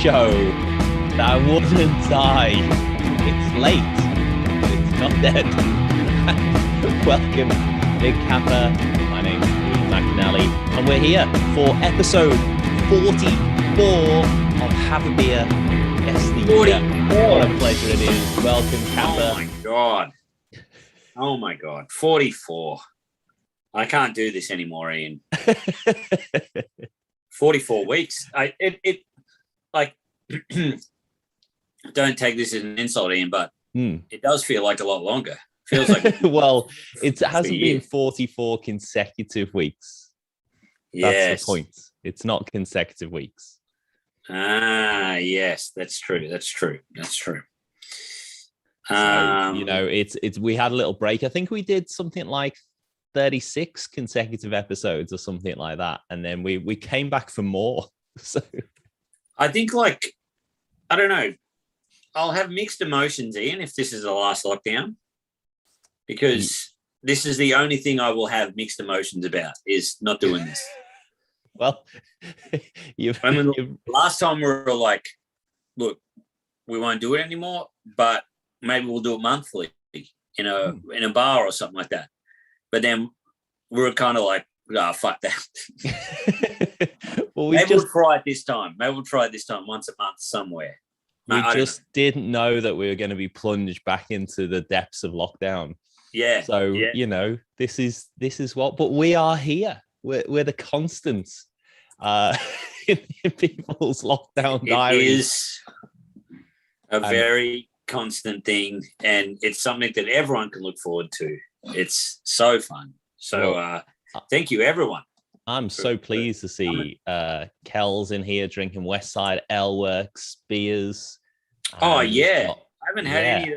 show that wouldn't die. It's late, but it's not dead. Welcome, Big Kappa. My name's Ian McNally, and we're here for episode 44 of Have a Beer. Yes, the year. What a pleasure it is. Welcome, Kappa. Oh my God. Oh my God. 44. I can't do this anymore, Ian. 44 weeks. Don't take this as an insult, Ian, but it does feel like a lot longer. Feels like well, it hasn't been 44 consecutive weeks. That's the point. It's not consecutive weeks. Ah, yes, that's true. So, it's we had a little break. I think we did something like 36 consecutive episodes or something like that, and then we came back for more. So I think, I don't know, I'll have mixed emotions, Ian, if this is the last lockdown, because this is the only thing I will have mixed emotions about, is not doing this. Well, last time we were like, look, we won't do it anymore, but maybe we'll do it monthly in a bar or something like that. But then we were kind of like, fuck that. Well, maybe we'll try it this time. Once a month somewhere. We just didn't know that we were going to be plunged back into the depths of lockdown. Yeah. So, this is what, but we are here. We're the constants in people's lockdown diaries. It is a very constant thing, and it's something that everyone can look forward to. It's so fun. So thank you, everyone. I'm so pleased to see Kel's in here drinking Westside Ale Works beers. Oh yeah, I haven't had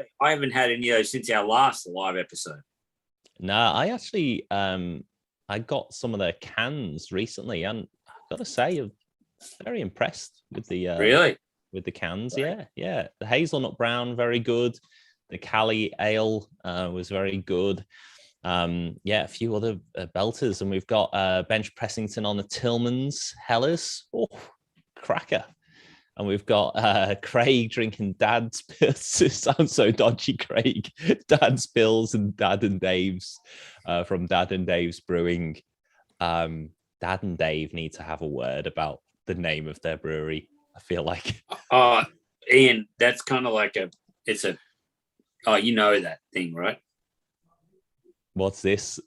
any of those since our last live episode. No, I actually I got some of their cans recently, and I've got to say, I'm very impressed with the with the cans. Right. Yeah. The hazelnut brown, very good. The Cali Ale was very good. A few other belters, and we've got Bench Pressington on the Tillman's Hellers. Oh, cracker. And we've got Craig drinking Dad's Pills. It sounds so dodgy, Craig. Dad's Pills and Dad and Dave's from Dad and Dave's Brewing. Dad and Dave need to have a word about the name of their brewery, I feel like. Ian, that's kind of like you know that thing, right? What's this?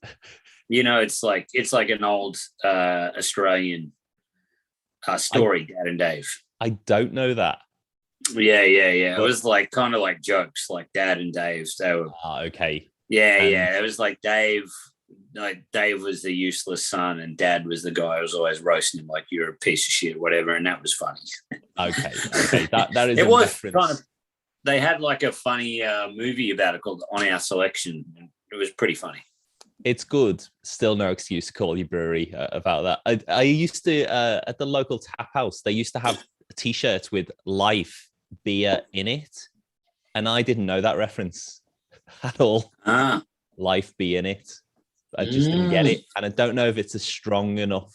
It's like an old Australian story, Dad and Dave. I don't know that. Yeah. It was like kind of like jokes, like Dad and Dave's. They were okay. Yeah. It was like Dave was the useless son, and Dad was the guy who was always roasting him like, you're a piece of shit, whatever, and that was funny. Okay. That is it a was reference. Kind of. They had like a funny movie about it called On Our Selection. It was pretty funny. It's good. Still no excuse to call your brewery about that. I used to, at the local tap house, they used to have T-shirts with Life beer in it. And I didn't know that reference at all. Life be in it. I just didn't get it. And I don't know if it's a strong enough.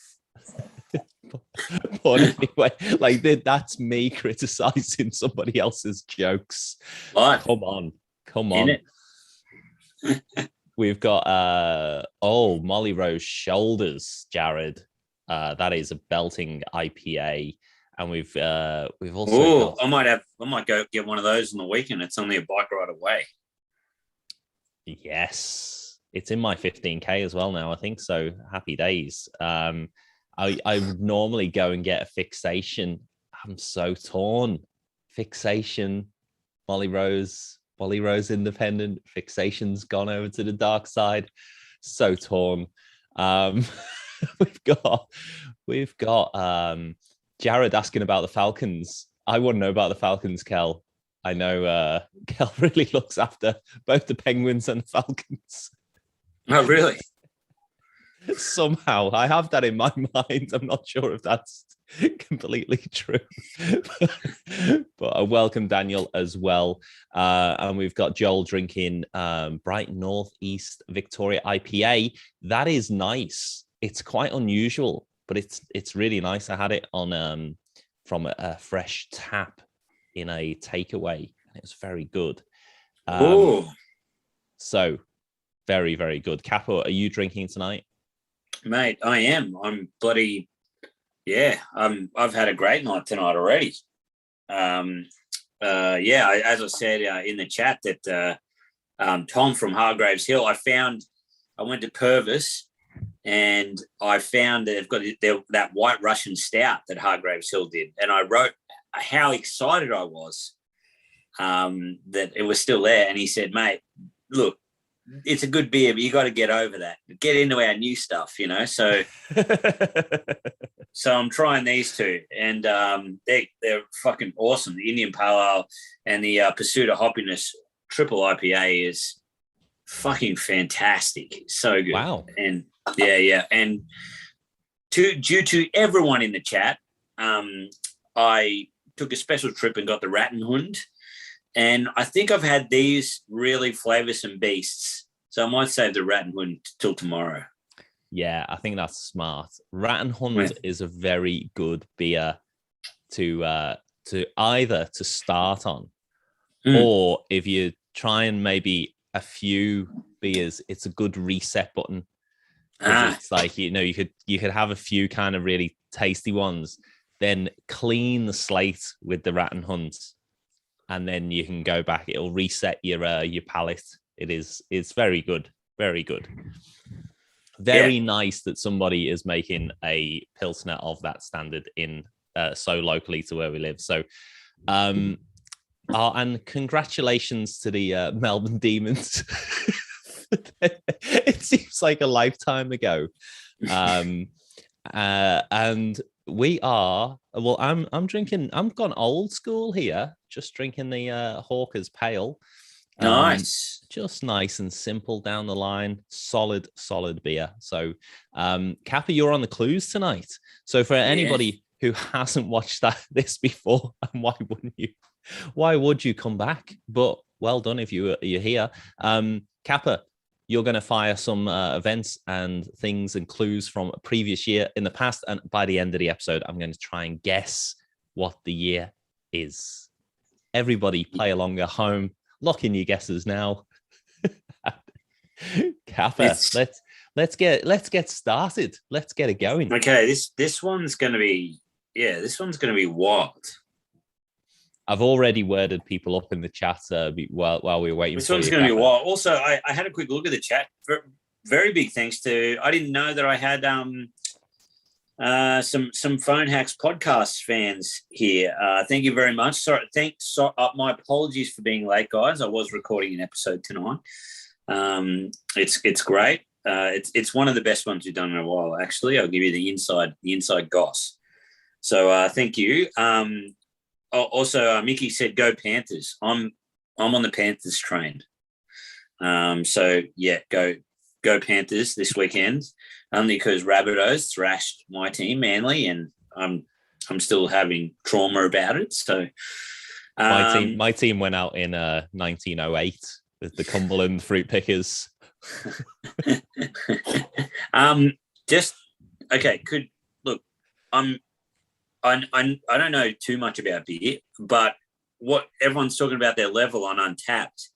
But anyway, that's me criticizing somebody else's jokes. Life. Come on. In it. We've got Molly Rose Shoulders, Jared. That is a belting IPA, and we've also. I might go get one of those on the weekend. It's only a bike ride away. Yes, it's in my 15K as well now, I think so. Happy days. I would normally go and get a Fixation. I'm so torn. Fixation, Molly Rose Independent. Fixation's gone over to the dark side. So torn. We've got Jared asking about the Falcons. I wouldn't know about the Falcons, Kel. I know Kel really looks after both the Penguins and the Falcons. Oh, really? Somehow I have that in my mind. I'm not sure if that's completely true. But I welcome Daniel as well. And we've got Joel drinking Brighton Northeast Victoria IPA. That is nice. It's quite unusual, but it's really nice. I had it on from a fresh tap in a takeaway, and it was very good. Oh, So very, very good. Capo, are you drinking tonight? mate, I am. I'm bloody, yeah. I've had a great night tonight already. As I said in the chat that Tom from Hargraves Hill, I went to Purvis and I found that they've got that White Russian stout that Hargraves Hill did. And I wrote how excited I was that it was still there. And he said, mate, look, it's a good beer, but you got to get over that. Get into our new stuff, you know. So, so I'm trying these two, and they're fucking awesome. The Indian Pale Ale and the Pursuit of Hoppiness Triple IPA is fucking fantastic. So good. Wow. And and due to everyone in the chat, I took a special trip and got the Rattenhund. And I think I've had these really flavoursome beasts. So I might save the Rattenhund till tomorrow. Yeah, I think that's smart. Rattenhund is a very good beer to either to start on, or if you try and maybe a few beers, it's a good reset button. It's like, you know, you could have a few kind of really tasty ones, then clean the slate with the Rattenhund, and then you can go back. It'll reset your palate. It's very good, very good. Very nice that somebody is making a Pilsner of that standard in so locally to where we live. So, and congratulations to the Melbourne Demons. It seems like a lifetime ago. And we are, well, I'm drinking, I'm gone old school here, just drinking the Hawker's Pale. Nice. Just nice and simple down the line. Solid beer. So, Kappa, you're on the clues tonight. So for anybody who hasn't watched this before, and why wouldn't you? Why would you come back? But well done if you're here. Kappa, you're going to fire some events and things and clues from a previous year in the past. And by the end of the episode, I'm going to try and guess what the year is. Everybody play along at home. Lock in your guesses now. Kappa, let's get started. Let's get it going. Okay, this one's gonna be wild. I've already worded people up in the chat while we were waiting. This one's gonna be wild. Also, I had a quick look at the chat. Very big thanks to, I didn't know that I had some Phone Hacks podcast fans here. Thank you very much. Sorry, my apologies for being late, guys. I was recording an episode tonight. It's great. It's one of the best ones we've done in a while. Actually, I'll give you the inside goss. So thank you. Also, Mickey said, "Go Panthers." I'm on the Panthers train. So yeah, go Panthers this weekend. Only because Rabbitohs thrashed my team, Manly, and I'm still having trauma about it. So my team went out in 1908 with the Cumberland Fruit Pickers. Just okay. I don't know too much about beer, but what everyone's talking about their level on Untapped.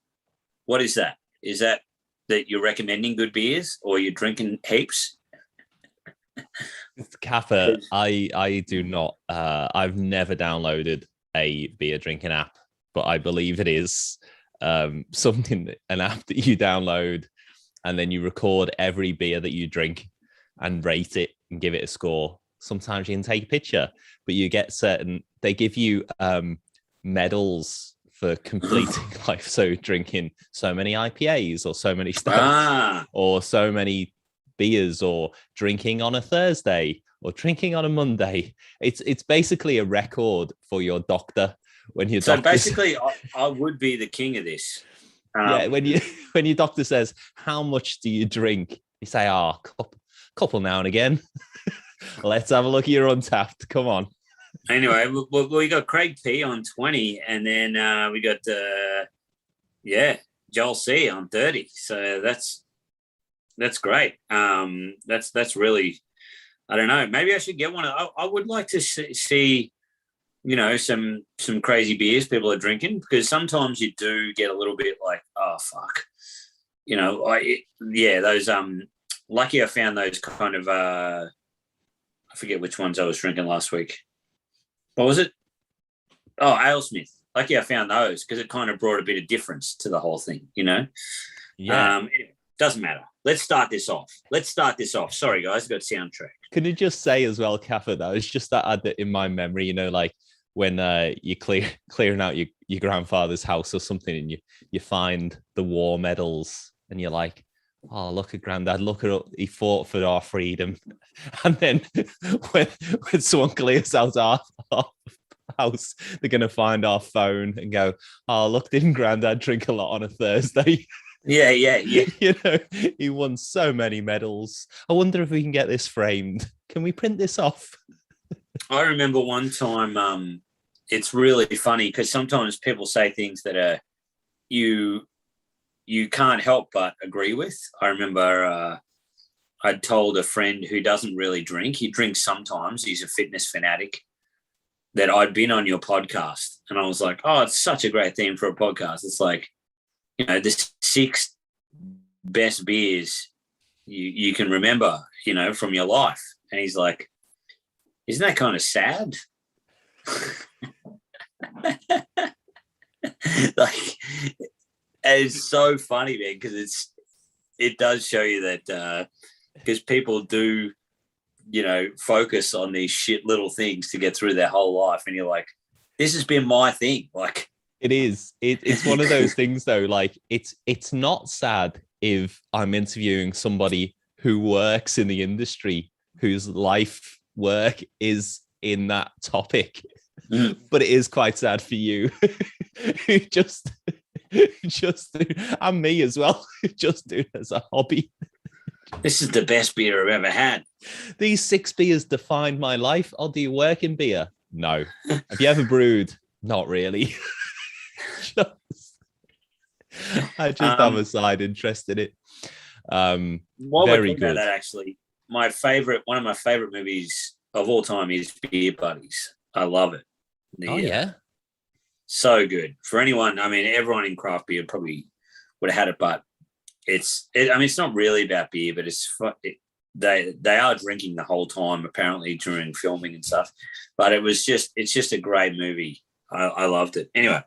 What is that? Is that you're recommending good beers, or you're drinking heaps? Kappa, I do not. I've never downloaded a beer drinking app, but I believe it is an app that you download, and then you record every beer that you drink and rate it and give it a score. Sometimes you can take a picture, but you get they give you medals for completing life. So drinking so many IPAs or so many stouts or so many beers, or drinking on a Thursday or drinking on a Monday. It's basically a record for your doctor when your doctor. So basically, I would be the king of this. Yeah, when your doctor says, "How much do you drink?" You say, couple now and again. Let's have a look at your Untapped. Come on. Anyway, we got Craig P on 20, and then we got Joel C on 30. So that's great. That's really, I don't know. Maybe I should get one. I would like to see some crazy beers people are drinking, because sometimes you do get a little bit like, oh fuck, those lucky I found those kind of I forget which ones I was drinking last week. What was it? Oh, AleSmith. Lucky I found those, because it kind of brought a bit of difference to the whole thing, Yeah. Anyway, doesn't matter. Let's start this off. Sorry, guys, I've got soundtrack. Can you just say as well, Kaffa, that was just that had in my memory, like when you're clearing out your grandfather's house or something, and you find the war medals, and you're like, oh, look at Granddad, look at he fought for our freedom. And then when someone clears out our house, they're going to find our phone and go, oh, look, didn't Granddad drink a lot on a Thursday? Yeah. He won so many medals. I wonder if we can get this framed. Can we print this off? I remember one time, it's really funny because sometimes people say things that are you can't help but agree with. I remember I'd told a friend who doesn't really drink. He drinks sometimes. He's a fitness fanatic. That I'd been on your podcast, and I was like, oh, it's such a great theme for a podcast. It's like, the 6 best beers you can remember, from your life. And he's like, isn't that kind of sad? Like, it's so funny, man, because it does show you that because people do, focus on these shit little things to get through their whole life. And you're like, this has been my thing. Like, it is. It's one of those things, though. Like, it's not sad if I'm interviewing somebody who works in the industry, whose life work is in that topic. But it is quite sad for you. just and me as well. Just do it as a hobby. This is the best beer I've ever had. These 6 beers defined my life. Oh, do you work in beer? No. Have you ever brewed? Not really. I just have a side interest in it. Very good. That, actually, one of my favorite movies of all time is Beer Buddies. I love it. Yeah. So good. For anyone, everyone in craft beer probably would have had it, but it's not really about beer, but they are drinking the whole time, apparently, during filming and stuff. But it's just a great movie. I loved it. Anyway,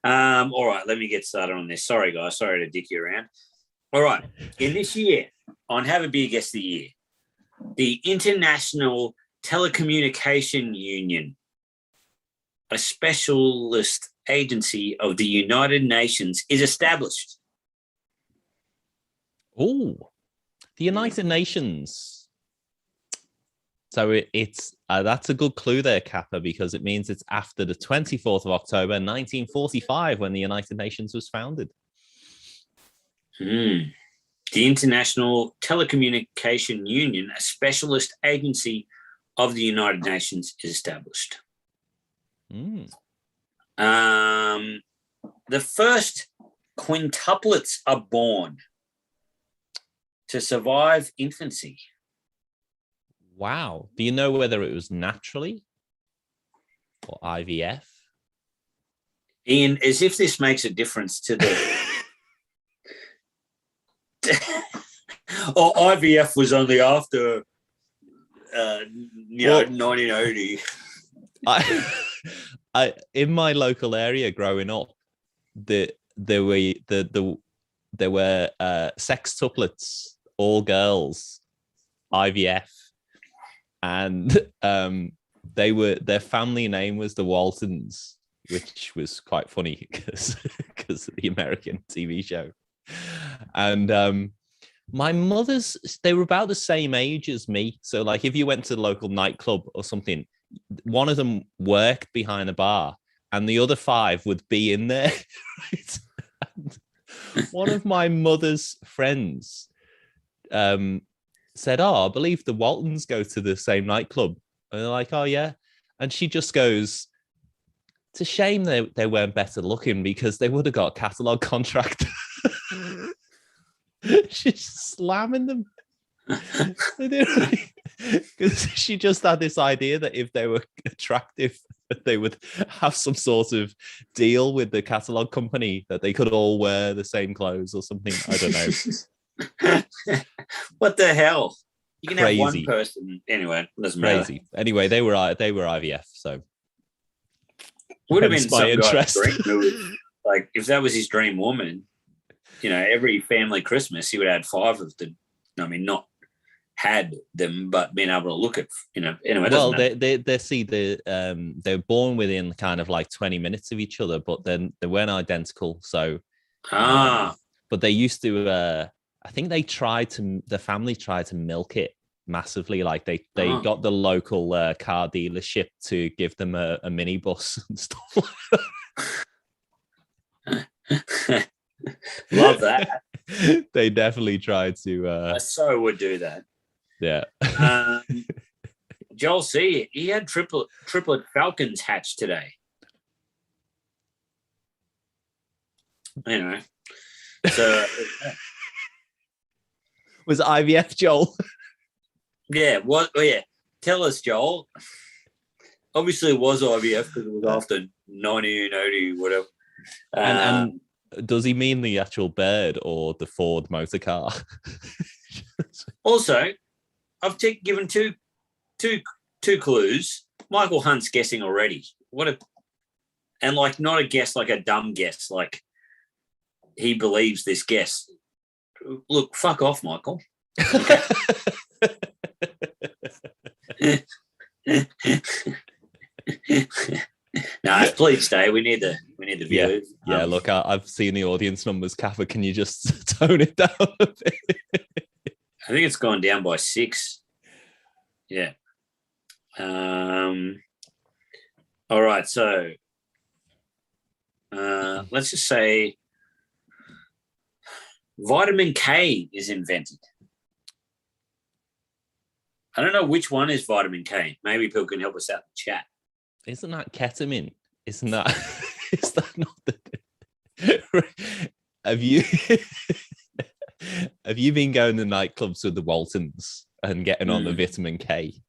all right, let me get started on this. Sorry, guys. Sorry to dick you around. All right. In this year, on Have a Beer Guest of the Year, the International Telecommunication Union, a specialist agency of the United Nations, is established. Oh, the United Nations. So it's that's a good clue there, Kappa, because it means it's after the 24th of October, 1945, when the United Nations was founded. The International Telecommunication Union, a specialist agency of the United Nations, is established. The first quintuplets are born to survive infancy. Wow. Do you know whether it was naturally or IVF? Ian, as if this makes a difference to the... or IVF was only after 1980. I in my local area growing up, there were sextuplets, all girls, IVF, and their family name was the Waltons, which was quite funny because of the American TV show. And my mother's, they were about the same age as me. So like if you went to the local nightclub or something, one of them worked behind a bar and the other 5 would be in there. Right? And one of my mother's friends said, oh, I believe the Waltons go to the same nightclub. And they're like, oh yeah. And she just goes, it's a shame they weren't better looking because they would have got a catalogue contract. She's slamming them. Because she just had this idea that if they were attractive, they would have some sort of deal with the catalog company that they could all wear the same clothes or something. I don't know. What the hell? You can Crazy. have one person anyway. Doesn't Crazy. matter. Anyway, they were IVF, so Would have been hence my some guy's interest. dream move. Like if that was his dream woman, you know, every family Christmas he would have 5 of them. I mean, not had them, but being able to look at, you know. Anyway, Well, they were born within kind of like 20 minutes of each other, but then they weren't identical. So, but they used to. I think the family tried to milk it massively. Like they got the local car dealership to give them a minibus and stuff like that. Love that. They definitely tried to. I so would do that. Yeah. Joel C. He had triplet falcons hatched today. Anyway, so was it IVF, Joel? Yeah. What? Oh, yeah. Tell us, Joel. Obviously, it was IVF because it was after 1980, whatever. And does he mean the actual bird or the Ford motor car? Also, I've given two clues. Michael Hunt's guessing already. And like not a guess, like a dumb guess. Like he believes this guess. Look, fuck off, Michael. Okay. No, please stay. We need the viewers. Yeah, look, I've seen the audience numbers. Kappa, can you just tone it down a bit? I think it's gone down by 6. Yeah. All right. So let's just say vitamin K is invented. I don't know which one is vitamin K. Maybe people can help us out in the chat. Isn't that ketamine? Isn't that? Is that not the? Have you been going to nightclubs with the Waltons and getting on the vitamin K?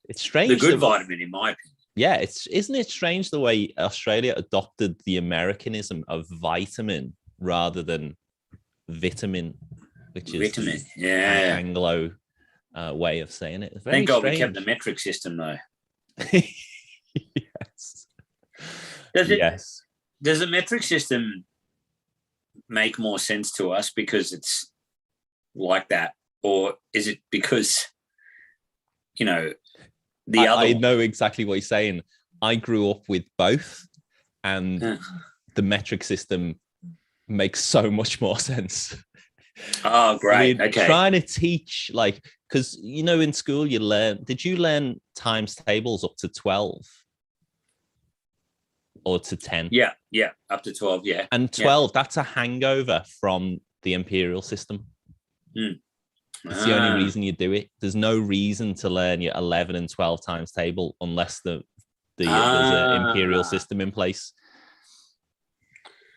It's strange. The good vitamin, in my opinion. Yeah, isn't it strange the way Australia adopted the Americanism of vitamin rather than vitamin, which is vitamin, Anglo way of saying it. Thank God we kept the metric system, though. Yes. Does the metric system make more sense to us because it's like that, or is it because I know exactly what you're saying. I grew up with both, and the metric system makes so much more sense. Oh, great. Okay. Trying to teach, like, because in school did you learn times tables up to 12 or to 10? Yeah, up to 12, yeah. And 12, that's a hangover from the imperial system. It's the only reason you do it. There's no reason to learn your 11 and 12 times table unless there's an imperial system in place.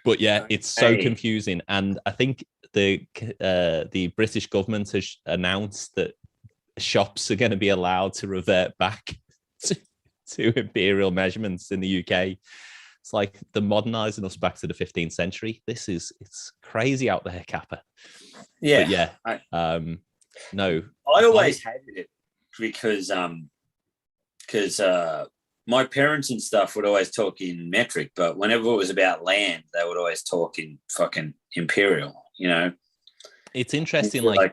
But yeah, it's so confusing. And I think the British government has announced that shops are going to be allowed to revert back to imperial measurements in the UK. It's like they're modernizing us back to the 15th century. It's crazy out there, Kappa. Yeah. But yeah. No. I always hated it because my parents and stuff would always talk in metric, but whenever it was about land, they would always talk in fucking imperial, It's interesting. I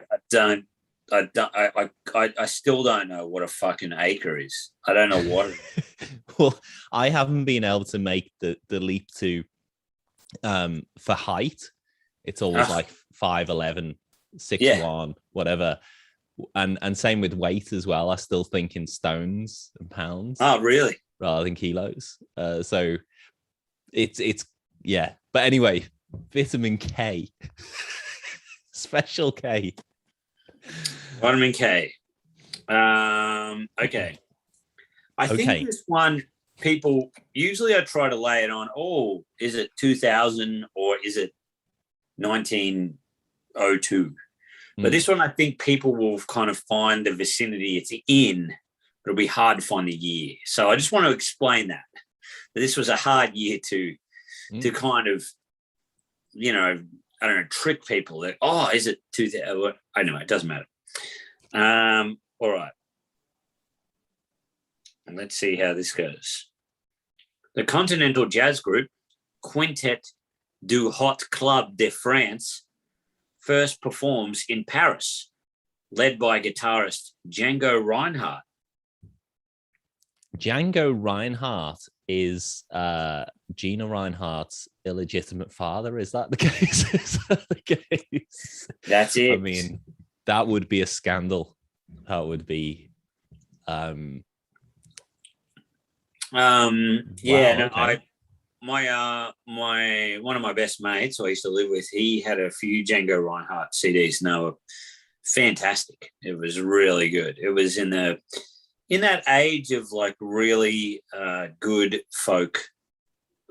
still don't know what a fucking acre is. I don't know what it is. Well, I haven't been able to make the leap to for height. It's always like 5'11", 6'1", whatever. And same with weight as well. I still think in stones and pounds. Oh, really? Rather than kilos. So it's yeah. But anyway, vitamin K. Special K. Vitamin K. Okay. I think this one, people usually I try to lay it on, is it 2000 or is it 1902? But this one, I think people will kind of find the vicinity it's in. It'll be hard to find the year. So I just want to explain that this was a hard year to kind of, you know, I don't know, trick people that, oh, is it 2000? Anyway, it doesn't matter. All right. And let's see how this goes. The continental jazz group Quintet du Hot Club de France first performs in Paris, led by guitarist Django Reinhardt. Django Reinhardt is Gina Reinhardt's illegitimate father. Is that the case? Is that the case? That's it. I mean, that would be a scandal. That would be. Yeah, wow, no, okay. my one of my best mates I used to live with, he had a few Django Reinhardt CDs, and they were fantastic. It was really good. It was in that age of like really good folk.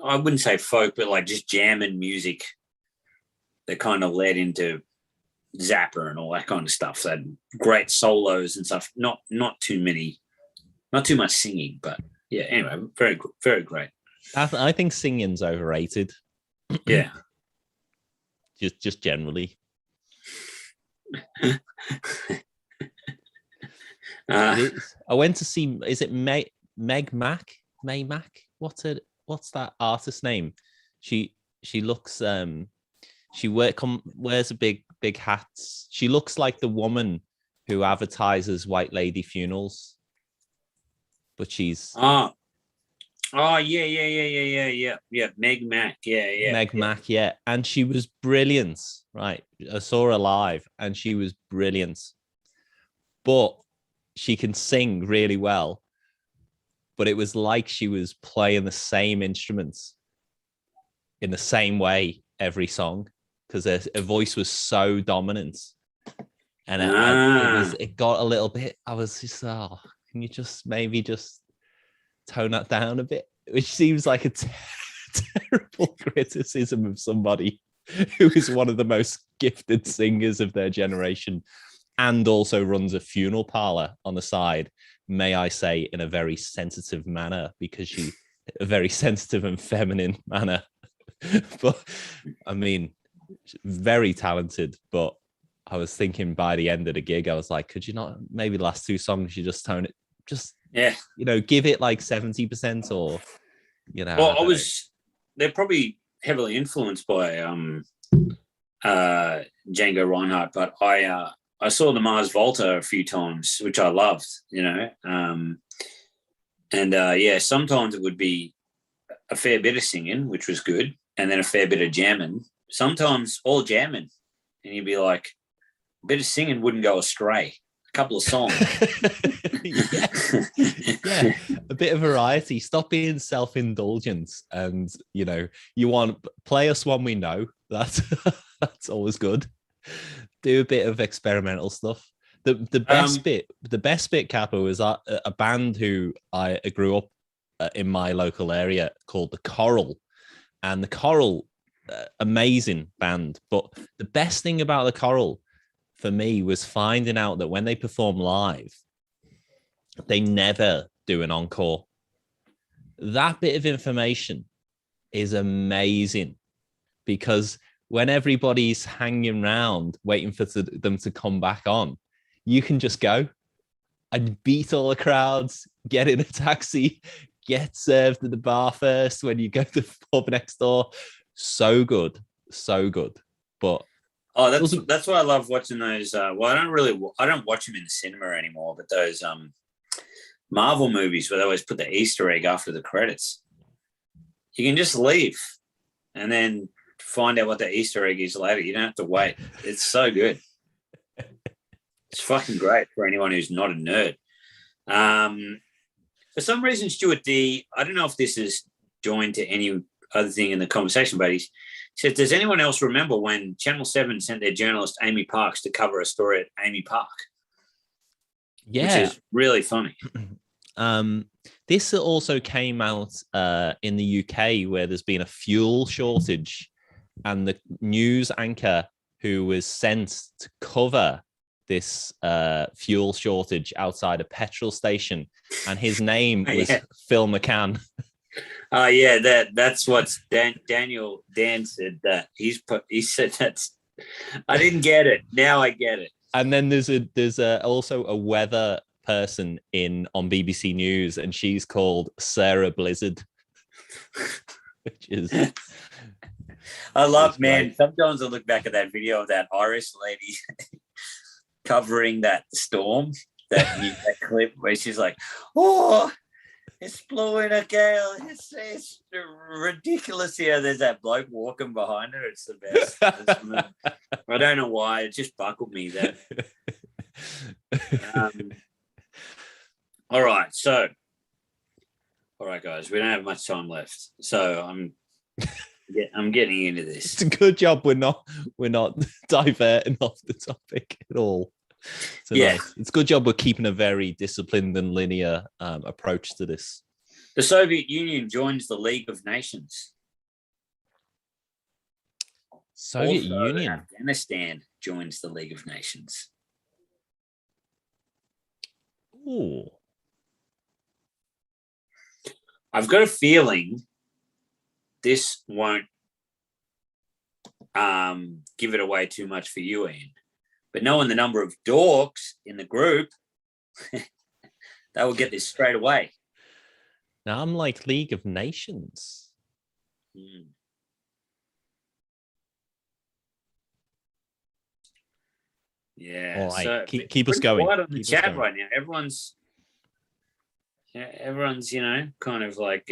I wouldn't say folk, but like just jamming music that kind of led into Zappa and all that kind of stuff. So great solos and stuff. Not too much singing, but yeah. Anyway, very very great. I think singing's overrated. Yeah. just generally. I went to see. Is it Meg Mac? May Mac? What's that artist's name? She looks. She wears a big hats. She looks like the woman who advertises white lady funerals, but she's. Oh yeah. Meg Mac, yeah. Meg Mac, yeah, and she was brilliant. Right, I saw her live, and she was brilliant. But she can sing really well. But it was like she was playing the same instruments in the same way every song, because her voice was so dominant, and it got a little bit. I was just, oh, can you just maybe just tone that down a bit, which seems like a terrible criticism of somebody who is one of the most gifted singers of their generation and also runs a funeral parlor on the side, may I say, in a very sensitive manner, because a very sensitive and feminine manner. But I mean, very talented, but I was thinking by the end of the gig, I was like, could you not, maybe the last two songs, you just tone it, just, yeah, you know, give it like 70%, or, you know. Well, they're probably heavily influenced by Django Reinhardt, but I saw the Mars Volta a few times, which I loved, you know. Yeah, sometimes it would be a fair bit of singing, which was good, and then a fair bit of jamming. Sometimes all jamming, and you'd be like, a bit of singing wouldn't go astray. A couple of songs. Yeah, a bit of variety. Stop being self-indulgent, and you know, you want play us one we know. That's always good. Do a bit of experimental stuff. The best bit, Capo, was a band who I grew up in my local area called the Coral, and the Coral, amazing band. But the best thing about the Coral for me was finding out that when they perform live, they never do an encore. That bit of information is amazing, because when everybody's hanging around waiting for them to come back on, you can just go and beat all the crowds, get in a taxi, get served at the bar first when you go to the pub next door. So good. But that's why I love watching those. Well, I don't watch them in the cinema anymore, but those Marvel movies where they always put the Easter egg after the credits. You can just leave and then find out what the Easter egg is later. You don't have to wait. It's so good. It's fucking great for anyone who's not a nerd. For some reason, Stuart D, I don't know if this is joined to any other thing in the conversation, but he said, does anyone else remember when Channel 7 sent their journalist Amy Parks to cover a story at Amy Park? Yeah. Which is really funny. This also came out in the UK, where there's been a fuel shortage, and the news anchor who was sent to cover this fuel shortage outside a petrol station, and his name was Phil McCann. Oh yeah, that's what Dan said. That he said that's. I didn't get it. Now I get it. And then there's also a weather person on BBC News, and she's called Sarah Blizzard, which is. I love, man. Sometimes I look back at that video of that Irish lady covering that storm, that clip where she's like, "Oh, it's blowing a gale. It's ridiculous here." There's that bloke walking behind her. It's the best. I don't know why. It just buckled me. That. All right, guys. We don't have much time left, so I'm getting into this. It's a good job we're not diverting off the topic at all. It's a good job we're keeping a very disciplined and linear approach to this. The Soviet Union joins the League of Nations. Soviet Union. Afghanistan joins the League of Nations. Ooh. I've got a feeling this won't give it away too much for you, Ian. But knowing the number of dorks in the group, they will get this straight away. Now I'm like League of Nations. Yeah. All right. So keep us going. Quiet on the chat right now. Everyone's kind of like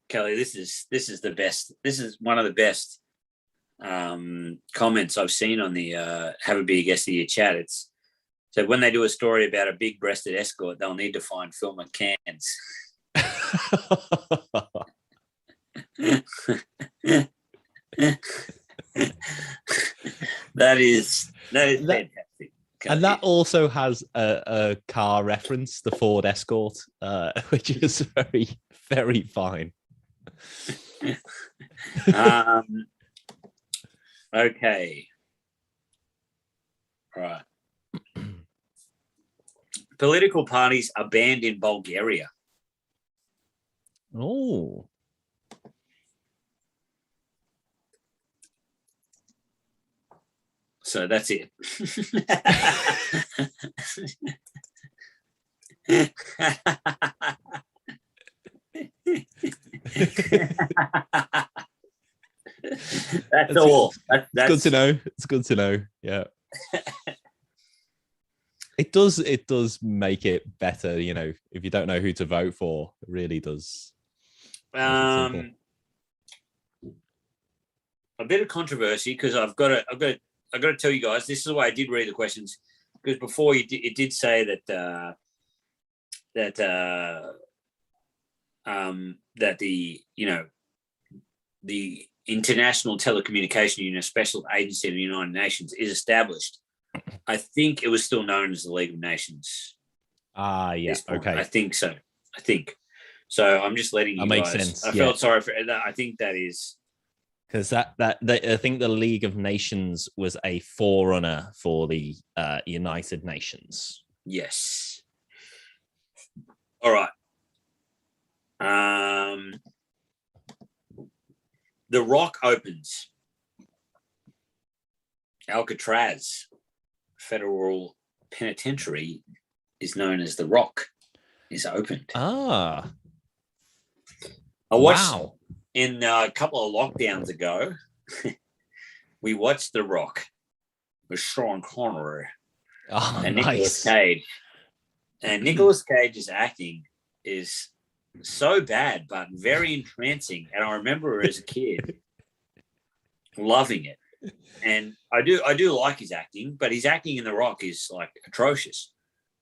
Kelly, this is the best. This is one of the best comments I've seen on the Have a Beer Guest of the Year chat. It's so when they do a story about a big-breasted escort, they'll need to find Phil McCann's. That is fantastic. And that also has a car reference, the Ford Escort, which is very, very fine. Okay. Right. Political parties are banned in Bulgaria. Oh. So that's it. That's all. That's good to know. It's good to know. Yeah. It does make it better, if you don't know who to vote for, it really does. A bit of controversy, because I've got to tell you guys, this is why I did read the questions, because before it did say that the International Telecommunication Union, a special agency of the United Nations, is established. I think it was still known as the League of Nations. Yeah. Okay. I think so. So I'm just letting you that makes guys. Sense. I felt sorry for that. I think that is because I think the League of Nations was a forerunner for the United Nations. Yes. All right. The Rock opens. Alcatraz Federal Penitentiary is known as The Rock. Is opened. I watched in a couple of lockdowns ago. We watched The Rock with Sean Connery and Nicolas Cage. And Nicolas Cage's acting is so bad, but very entrancing. And I remember as a kid loving it. And I do like his acting, but his acting in The Rock is like atrocious.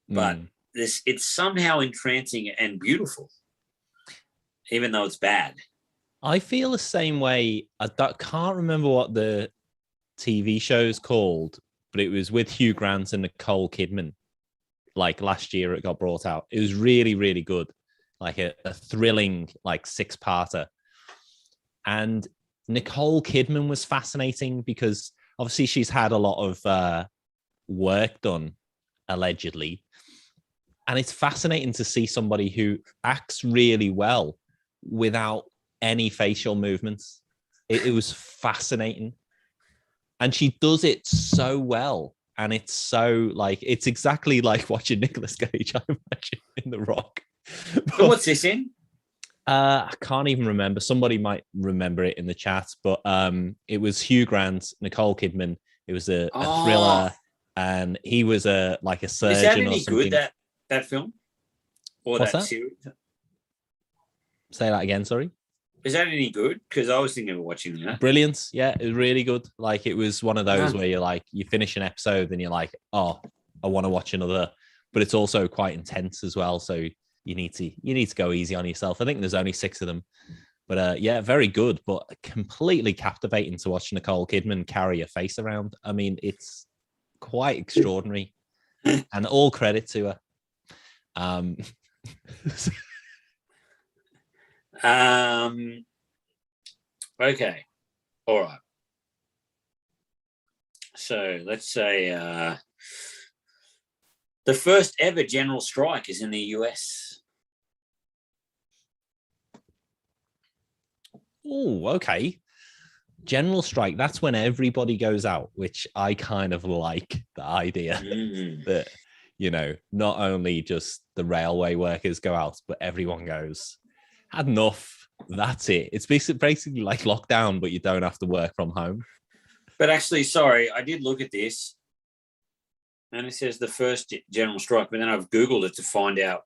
But it's somehow entrancing and beautiful, even though it's bad. I feel the same way. I can't remember what the TV show's called, but it was with Hugh Grant and Nicole Kidman. Like last year, it got brought out. It was really, really good. like a thrilling, like 6-parter. And Nicole Kidman was fascinating because obviously she's had a lot of work done, allegedly. And it's fascinating to see somebody who acts really well without any facial movements. It was fascinating. And she does it so well. And it's so like, it's exactly like watching Nicolas Cage, I imagine, in The Rock. But what's this in? I can't even remember. Somebody might remember it in the chat, but it was Hugh Grant, Nicole Kidman. It was a thriller, and he was a surgeon. Is that any or something. good, that film? Or What's that that? series? Say that again, sorry. Is that any good? Because I was thinking of watching that. Brilliant. Yeah, it was really good. Like, it was one of those where you're like, you finish an episode and you're like, oh, I want to watch another. But it's also quite intense as well. So you need to go easy on yourself. I think there's only 6 of them. But yeah, very good, but completely captivating to watch Nicole Kidman carry a face around. I mean, it's quite extraordinary. And all credit to her. Okay. All right. So let's say the first ever general strike is in the US. Oh, okay. General strike, that's when everybody goes out, which I kind of like the idea that, not only just the railway workers go out, but everyone goes, had enough. That's it. It's basically like lockdown, but you don't have to work from home. But actually, sorry, I did look at this and it says the first general strike, but then I've Googled it to find out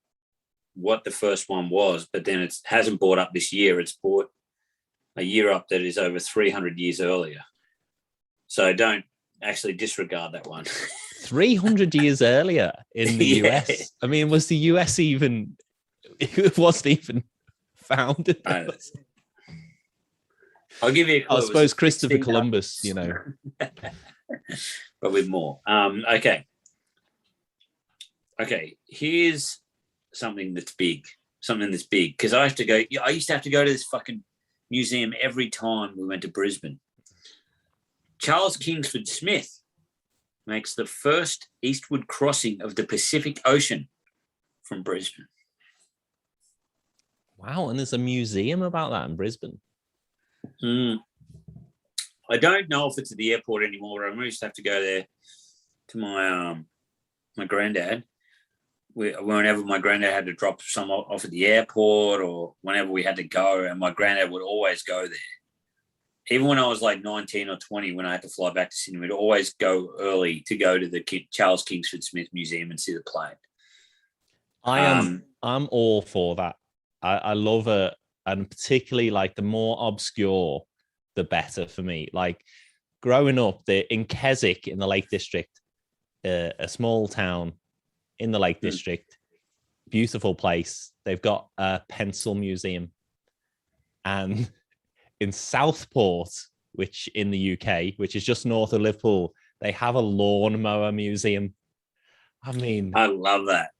what the first one was, but then it hasn't brought up this year. It's brought a year up that is over 300 years earlier. So don't actually disregard that one. 300 years earlier in the US. I mean, was the US even, it wasn't even founded? I'll give you a clue. I suppose Christopher Columbus, but with more. Okay, here's something that's big, because I used to have to go to this fucking museum every time we went to Brisbane. Charles Kingsford Smith makes the first eastward crossing of the Pacific Ocean from Brisbane. Wow, and there's a museum about that in Brisbane. I don't know if it's at the airport anymore, but I used to have to go there to my granddad. Whenever my granddad had to drop some off at the airport, or whenever we had to go, and my granddad would always go there. Even when I was like 19 or 20, when I had to fly back to Sydney, we'd always go early to go to the Charles Kingsford Smith Museum and see the plane. I'm all for that. I love it, and particularly like the more obscure, the better for me. Like growing up in Keswick in the Lake District, a small town in the Lake District, beautiful place. They've got a pencil museum, and in Southport, which in the UK, which is just north of Liverpool, they have a lawnmower museum. I mean, I love that.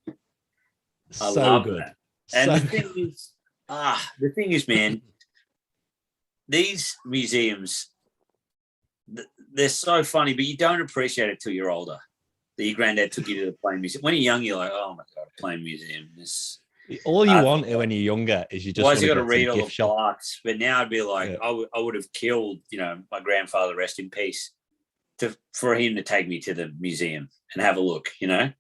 I love good. That. And the thing is, man, these museums, they're so funny, but you don't appreciate it till you're older. That your granddad took you to the plane museum. When you're young, you're like, oh my God, a plane museum. All you want when you're younger is you just want to got to read all the plaques. But now I'd be like, yeah. I would have killed, my grandfather, rest in peace, for him to take me to the museum and have a look, Yeah.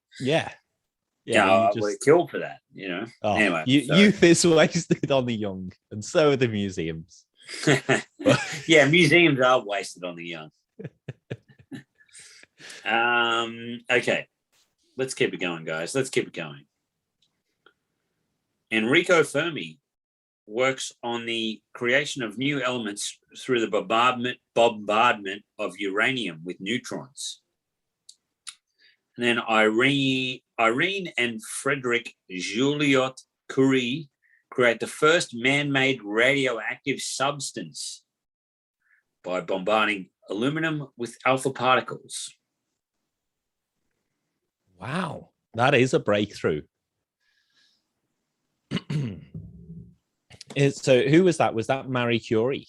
Yeah, I would have killed for that, Oh, anyway. Youth is wasted on the young, and so are the museums. Yeah, museums are wasted on the young. Okay. Let's keep it going, guys. Let's keep it going. Enrico Fermi works on the creation of new elements through the bombardment of uranium with neutrons. And then Irene and Frederick Joliot-Curie create the first man-made radioactive substance by bombarding aluminum with alpha particles. Wow, that is a breakthrough. So who was that? Was that Marie Curie?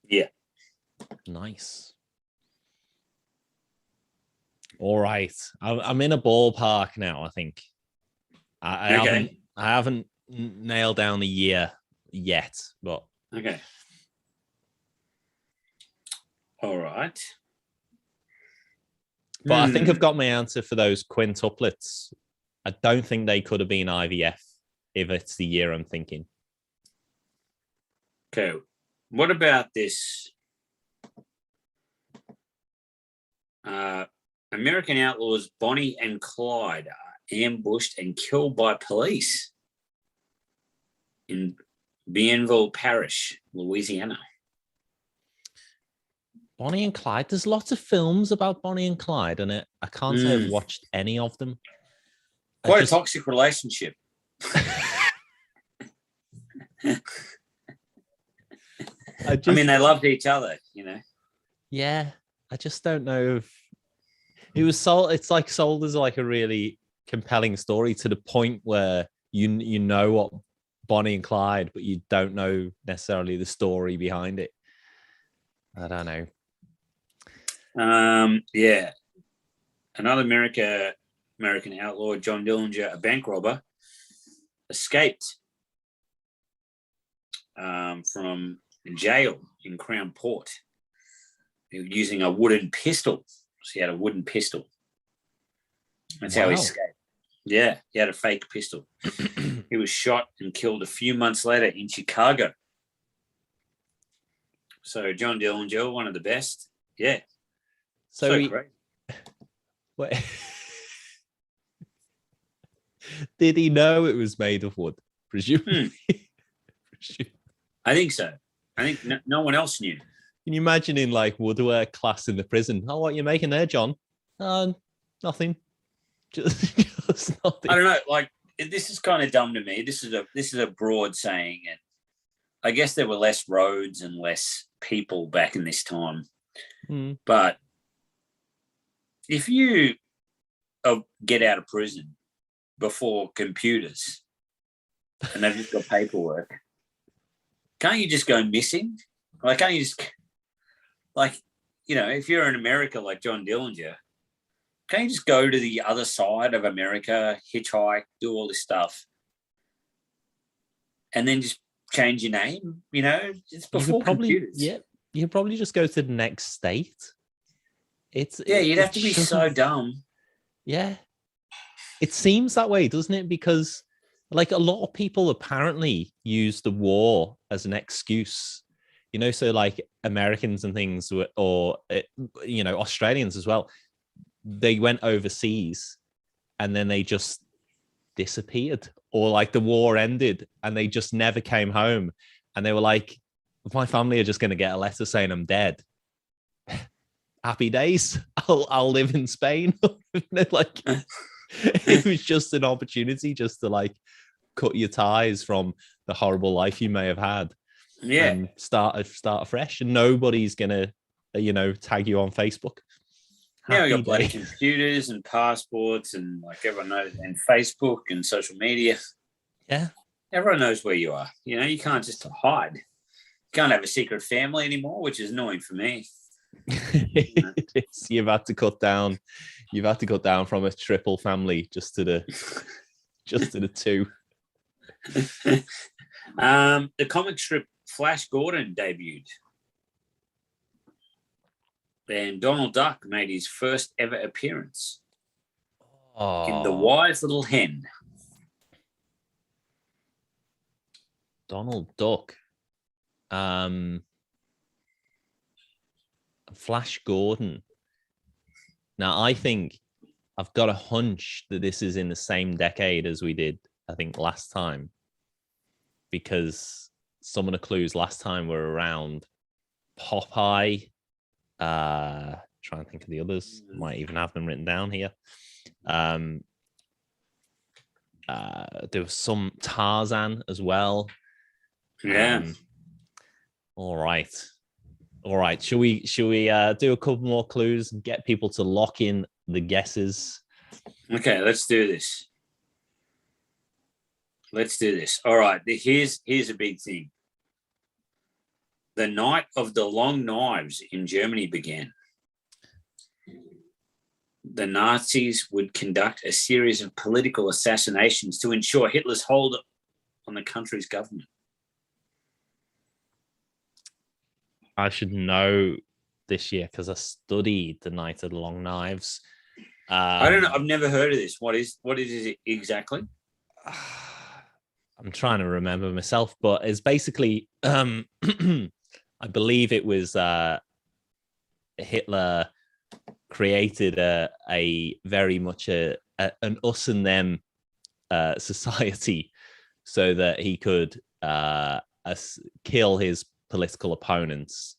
Yeah. Nice. All right. I'm in a ballpark now, I think. I haven't nailed down the year yet, but okay. All right. But I think I've got my answer for those quintuplets. I don't think they could have been IVF if it's the year I'm thinking. Okay. What about this? American outlaws Bonnie and Clyde are ambushed and killed by police in Bienville Parish, Louisiana. Bonnie and Clyde. There's lots of films about Bonnie and Clyde, and I can't say I've watched any of them. Quite a toxic relationship. I mean, they loved each other, you know. Yeah, I just don't know if it was sold. It's like sold as like a really compelling story to the point where you know what Bonnie and Clyde, but you don't know necessarily the story behind it. I don't know. Yeah. Another American outlaw, John Dillinger, a bank robber, escaped from jail in Crown Port using a wooden pistol. So he had a wooden pistol. That's how he escaped. Yeah, he had a fake pistol. He was shot and killed a few months later in Chicago. So John Dillinger, one of the best. Yeah. So great. Wait. Did he know it was made of wood? Presumably. I think so. I think no one else knew. Can you imagine in like woodwork class in the prison? Oh, what are you making there, John? Nothing. Just nothing. I don't know. Like, this is kind of dumb to me. This is a broad saying, and I guess there were less roads and less people back in this time. But if you get out of prison before computers and they've just got paperwork, can't you just go missing? Like, can't you just, like, you know, if you're in America like John Dillinger, can't you just go to the other side of America, hitchhike, do all this stuff, and then just change your name? You know, it's before computers. Yeah, you could probably just go to the next state. You'd have to be so dumb. Yeah. It seems that way, doesn't it? Because like a lot of people apparently use the war as an excuse, you know, so like Americans and things, or, you know, Australians as well, they went overseas and then they just disappeared, or like the war ended and they just never came home. And they were like, my family are just going to get a letter saying I'm dead. Happy days. I'll live in Spain. Like, it was just an opportunity just to like cut your ties from the horrible life you may have had, and start afresh. And nobody's gonna, you know, tag you on Facebook. We got bloody computers and passports, and like everyone knows, and Facebook and social media. Yeah, everyone knows where you are. You know, you can't just hide. You can't have a secret family anymore, which is annoying for me. You've had to cut down from a triple family just to the two. The comic strip Flash Gordon debuted, and Donald Duck made his first ever appearance in The Wise Little Hen. Donald Duck. Flash Gordon. Now, I think I've got a hunch that this is in the same decade as we did, I think, last time, because some of the clues last time were around Popeye. Trying to think of the others. Might even have them written down here. There was some Tarzan as well. Yeah. All right. Shall we do a couple more clues and get people to lock in the guesses? Okay, let's do this. Let's do this. All right. Here's a big thing. The Night of the Long Knives in Germany began. The Nazis would conduct a series of political assassinations to ensure Hitler's hold on the country's government. I should know this year because I studied the Night of the Long Knives. I don't know. I've never heard of this. What is it exactly? I'm trying to remember myself, but it's basically, I believe it was Hitler created a very much an us and them society so that he could kill his political opponents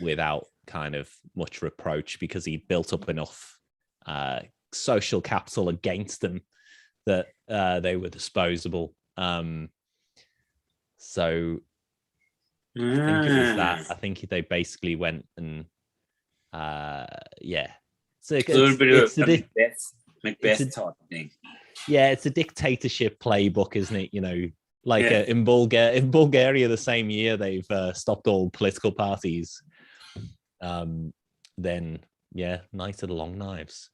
without kind of much reproach, because he built up enough social capital against them that they were disposable. So I think it was that. I think they basically went and it's a little bit of a Macbeth type thing. Yeah, it's a dictatorship playbook, isn't it? You know, like in Bulgaria the same year they've stopped all political parties. Then Night of the Long Knives.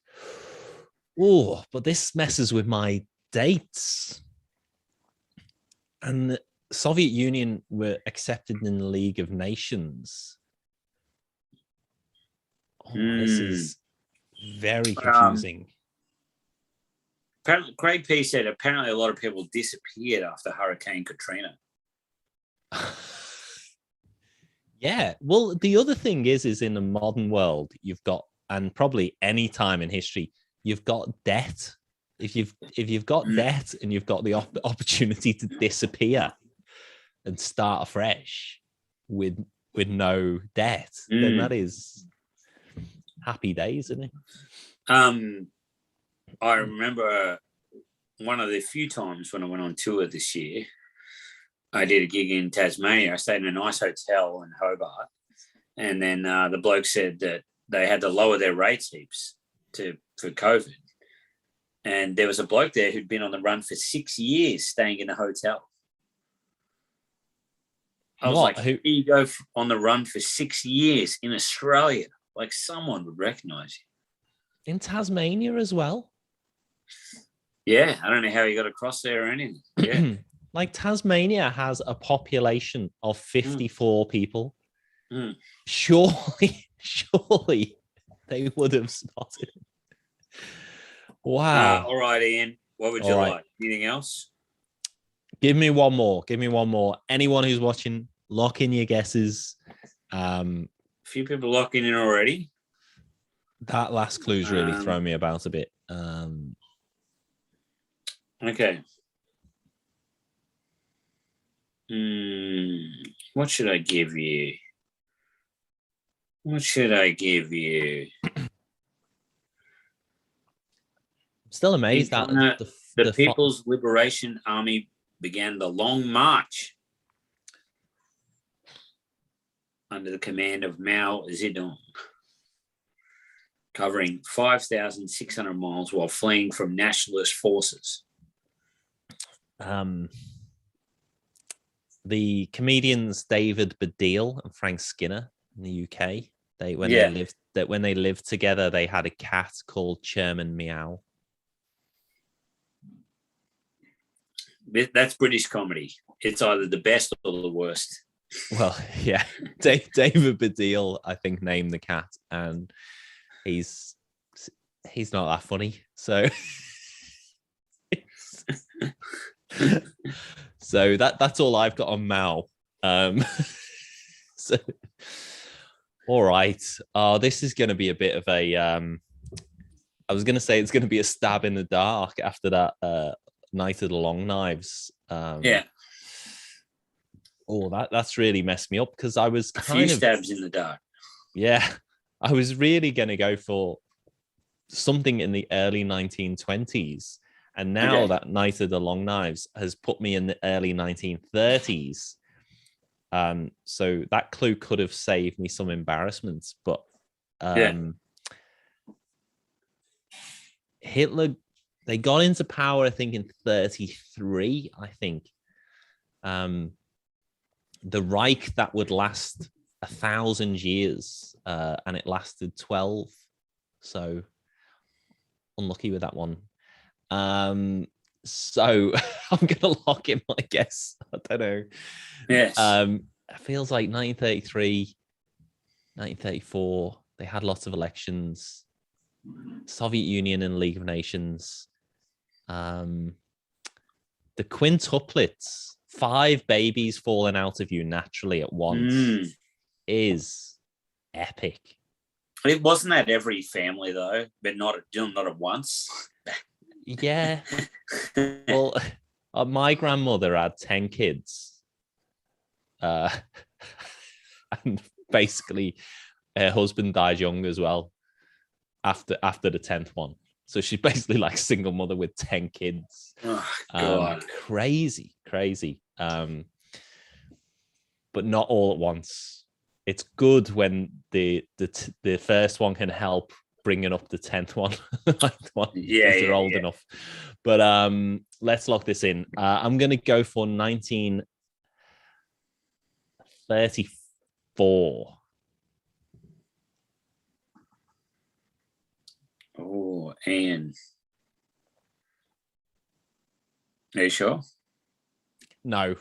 Oh, but this messes with my dates. And the Soviet Union were accepted in the League of Nations. This is very confusing. Apparently, Craig P said apparently a lot of people disappeared after Hurricane Katrina. Yeah. Well, the other thing is in the modern world, you've got, and probably any time in history, you've got debt. If you've got debt and you've got the opportunity to disappear and start afresh with no debt, then that is happy days, isn't it? I remember one of the few times when I went on tour this year, I did a gig in Tasmania. I stayed in a nice hotel in Hobart, and then the bloke said that they had to lower their rates heaps for COVID. And there was a bloke there who'd been on the run for 6 years staying in a hotel. I was like, here you go on the run for 6 years in Australia. Like, someone would recognize you. In Tasmania as well? Yeah, I don't know how he got across there or anything. Yeah. Like, Tasmania has a population of 54 people. Surely they would have spotted him. Wow. All right, Ian. What would you like? Anything else? Give me one more. Anyone who's watching, lock in your guesses. A few people locking in already. That last clue's really thrown me about a bit. Okay. What should I give you? Still amazed that the People's Liberation Army began the Long March under the command of Mao Zedong, covering 5,600 miles while fleeing from nationalist forces. The comedians David Baddiel and Frank Skinner in the UK, when they lived together, they had a cat called Chairman Meow. That's British comedy. It's either the best or the worst. Well, yeah. David Baddiel, I think, named the cat, and he's not that funny. So so that's all I've got on Mao. So all right. This is going to be a bit of a I was going to say it's going to be a stab in the dark after that Night of the Long Knives. Yeah. Oh, that's really messed me up, because I was a few stabs in the dark. Yeah, I was really going to go for something in the early 1920s, and now that Night of the Long Knives has put me in the early 1930s. So that clue could have saved me some embarrassment, but Hitler they got into power, I think, in 33, I think. The Reich that would last 1,000 years, and it lasted 12. So unlucky with that one. So I'm gonna lock in my guess. I don't know. Yes. It feels like 1933, 1934. They had lots of elections. Soviet Union and League of Nations. The quintuplets, 5 babies falling out of you naturally at once, is epic. It wasn't at every family though, but not at once. Yeah. Well, my grandmother had 10 kids. And basically her husband died young as well after the 10th one. So she's basically like single mother with 10 kids. Oh, God. Crazy. But not all at once. It's good when the first one can help bringing up the 10th one. They're old enough. But let's lock this in. I'm going to go for 1934. Oh, Ian. Are you sure? No.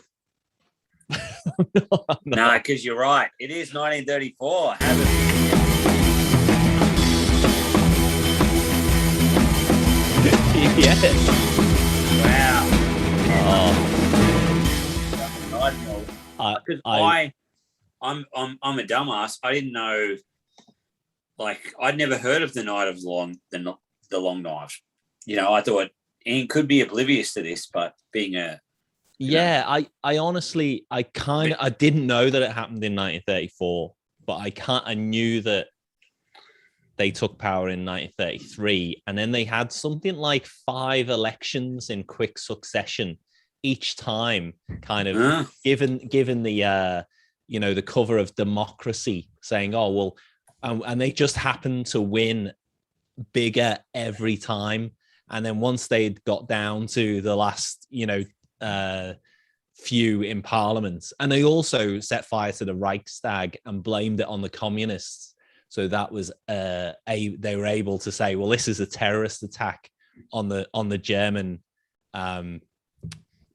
No, because you're right. It is 1934. Yeah. Wow. I'm a dumbass. I didn't know. Like, I'd never heard of the Night of the Long Knives. You know, I thought Ian could be oblivious to this, but being a I honestly, I didn't know that it happened in 1934, but I knew that they took power in 1933, and then they had something like 5 elections in quick succession each time, kind of given the the cover of democracy, saying, oh well, and they just happened to win bigger every time. And then once they'd got down to the last few in parliament, and they also set fire to the Reichstag and blamed it on the communists. So that was they were able to say, well, this is a terrorist attack on the German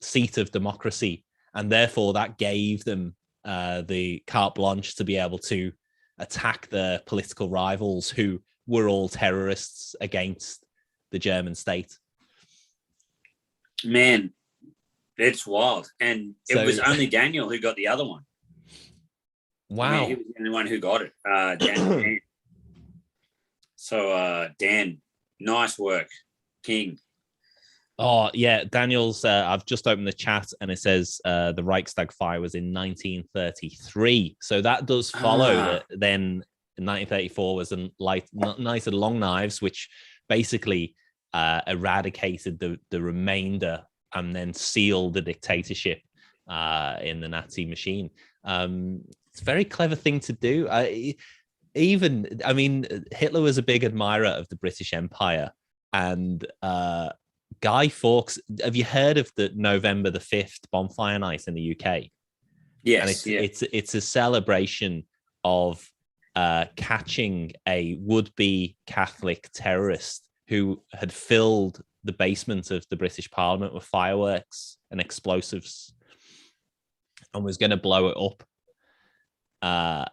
seat of democracy, and therefore that gave them the carte blanche to be able to attack their political rivals who were all terrorists against the German state. Man, it's wild. And it was only Daniel who got the other one. Wow. I mean, he was the only one who got it. Dan. So, Dan, nice work. King. Oh, yeah. Daniel's, I've just opened the chat and it says the Reichstag fire was in 1933. So that does follow that then 1934 was a Night of the Long Knives, which basically eradicated the remainder and then sealed the dictatorship in the Nazi machine. It's a very clever thing to do. Hitler was a big admirer of the British Empire, and Guy Fawkes. Have you heard of the November the 5th bonfire night in the UK? Yes, and it's a celebration of catching a would-be Catholic terrorist who had filled the basement of the British Parliament with fireworks and explosives and was going to blow it up. But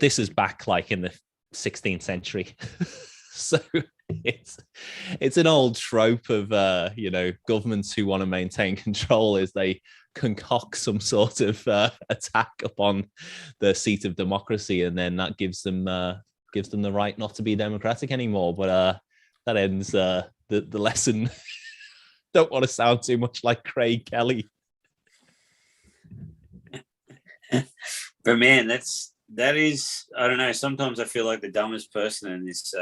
this is back like in the 16th century. So it's an old trope of governments who want to maintain control as they concoct some sort of attack upon the seat of democracy, and then that gives them the right not to be democratic anymore. But that ends the lesson. Don't want to sound too much like Craig Kelly. But man, that is, I don't know. Sometimes I feel like the dumbest person in this,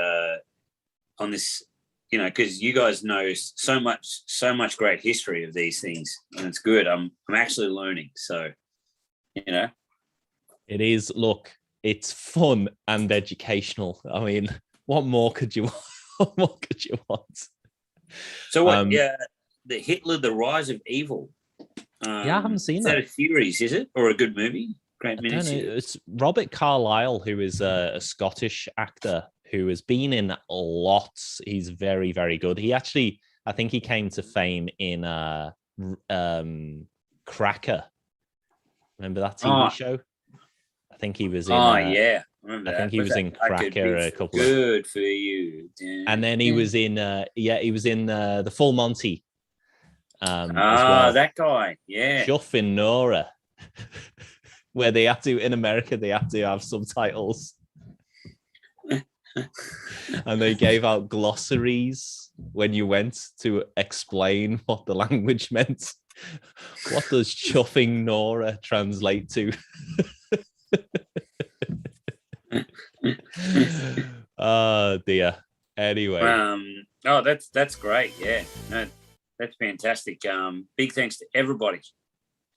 on this, because you guys know so much great history of these things, and it's good. I'm actually learning. So, It is. Look, it's fun and educational. I mean, what more could you want? What more could you want? So what? Yeah, the Hitler, the Rise of Evil. Yeah, I haven't seen that. Is that a series? Is it, or a good movie? Great miniseries. It's Robert Carlyle, who is a Scottish actor who has been in lots. He's very, very good. He actually, I think he came to fame in Cracker. Remember that TV show? I think he was in. Yeah, I remember I think he was in Cracker a couple. Good for you. And then he was in. He was in the Full Monty. As well. That guy. Yeah. Shuffin' Nora. Where they have to, in America, they have to have subtitles. And they gave out glossaries when you went to explain what the language meant. What does chuffing Nora translate to? Oh dear. Anyway. That's great. Yeah. No, that's fantastic. Big thanks to everybody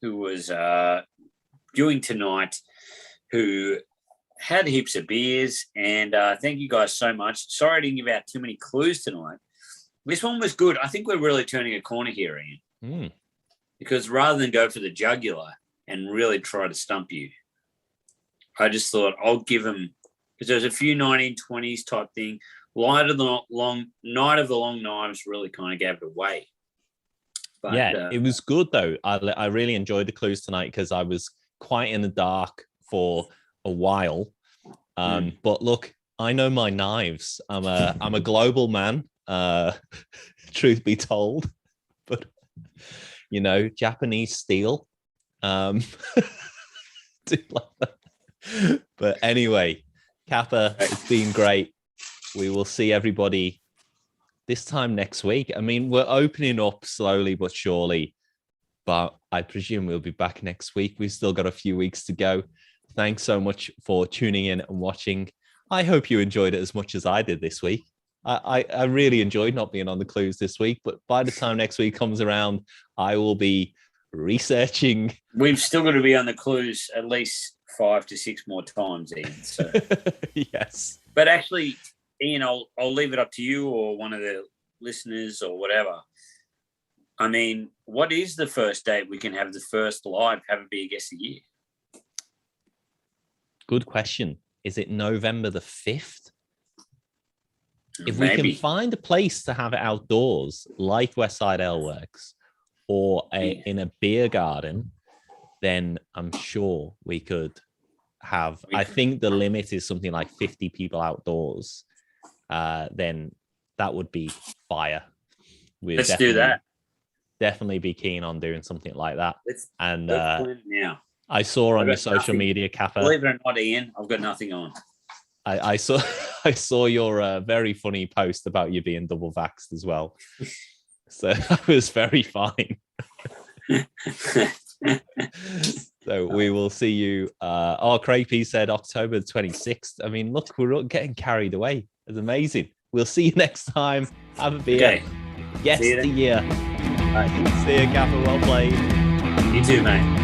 who was viewing tonight, who had heaps of beers, and thank you guys so much. Sorry I didn't give out too many clues tonight. This one was good. I think we're really turning a corner here, Ian. Because rather than go for the jugular and really try to stump you, I just thought I'll give them, because there's a few 1920s type thing. Night of the Long Knives really kind of gave it away. But, yeah, it was good though. I really enjoyed the clues tonight because I was quite in the dark for a while. But look, I know my knives. I'm a global man, truth be told. But you know, Japanese steel. Do like that. But anyway, Kappa, it's been great. We will see everybody this time next week. I mean, we're opening up slowly but surely, but I presume we'll be back next week. We've still got a few weeks to go. Thanks so much for tuning in and watching. I hope you enjoyed it as much as I did this week. I really enjoyed not being on the clues this week, but by the time next week comes around, I will be researching. We've still got to be on the clues at least 5 to 6 more times, Ian. So. Yes. But actually, Ian, I'll leave it up to you or one of the listeners or whatever. I mean, what is the first date we can have the first live Have a Beer Guest a Year? Good question. Is it November the 5th? If Maybe. we can find a place to have it outdoors, like Westside Ale Works, or in a beer garden, then I'm sure we could have. I think the limit is something like 50 people outdoors. Then that would be fire. Let's do that. Definitely be keen on doing something like that. Let's now. I saw on your social media, Kappa. Believe it or not, Ian, I've got nothing on. I saw your very funny post about you being double vaxxed as well. So that was very fine. So we will see you. Craig P said October 26th. I mean, look, we're getting carried away. It's amazing. We'll see you next time. Have a beer. Okay. Yes, the year. Right. See you, Kappa. Well played. You too, mate.